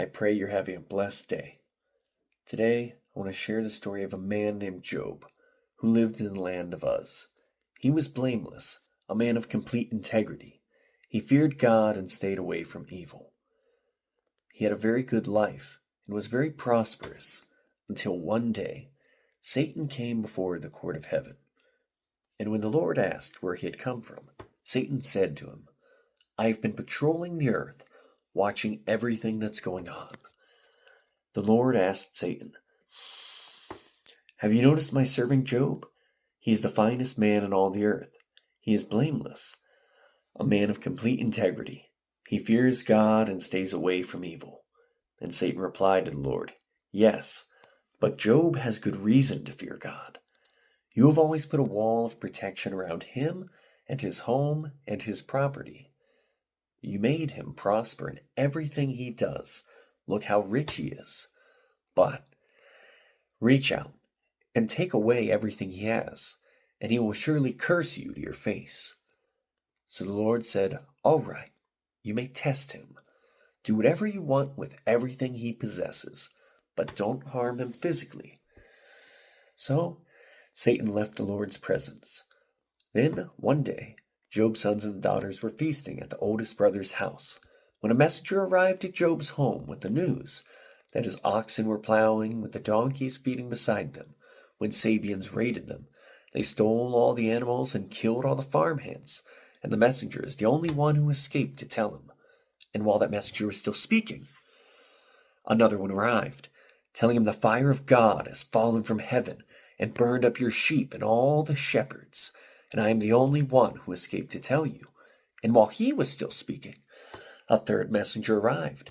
I pray you're having a blessed day. Today, I want to share the story of a man named Job who lived in the land of Uz. He was blameless, a man of complete integrity. He feared God and stayed away from evil. He had a very good life and was very prosperous until one day Satan came before the court of heaven. And when the Lord asked where he had come from, Satan said to him, I have been patrolling the earth, watching everything that's going on. The Lord asked Satan, Have you noticed my servant Job? He is the finest man in all the earth. He is blameless, a man of complete integrity. He fears God and stays away from evil. And Satan replied to the Lord, Yes, but Job has good reason to fear God. You have always put a wall of protection around him and his home and his property. You made him prosper in everything he does. Look how rich he is. But reach out and take away everything he has, and he will surely curse you to your face. So the Lord said, All right, you may test him. Do whatever you want with everything he possesses, but don't harm him physically. So Satan left the Lord's presence. Then, one day, Job's sons and daughters were feasting at the oldest brother's house, when a messenger arrived at Job's home with the news that his oxen were plowing with the donkeys feeding beside them. When Sabians raided them, they stole all the animals and killed all the farmhands, and the messenger is the only one who escaped to tell him. And while that messenger was still speaking, another one arrived, telling him the fire of God has fallen from heaven and burned up your sheep and all the shepherds, and I am the only one who escaped to tell you. And while he was still speaking, a third messenger arrived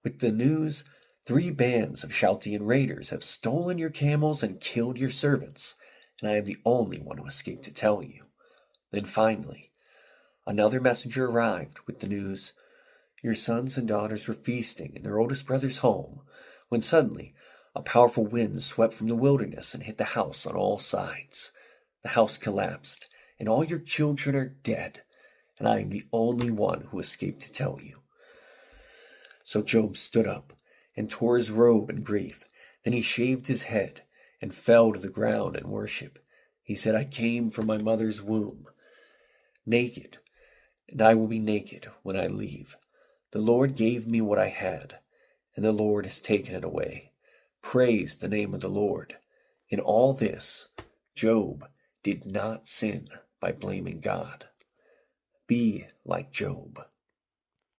with the news, 3 bands of Chaldean raiders have stolen your camels and killed your servants, and I am the only one who escaped to tell you. Then finally, another messenger arrived with the news, your sons and daughters were feasting in their oldest brother's home, when suddenly a powerful wind swept from the wilderness and hit the house on all sides. The house collapsed, and all your children are dead, and I am the only one who escaped to tell you. So Job stood up and tore his robe in grief. Then he shaved his head and fell to the ground in worship. He said, I came from my mother's womb, naked, and I will be naked when I leave. The Lord gave me what I had, and the Lord has taken it away. Praise the name of the Lord. In all this, Job did not sin by blaming God. Be like Job.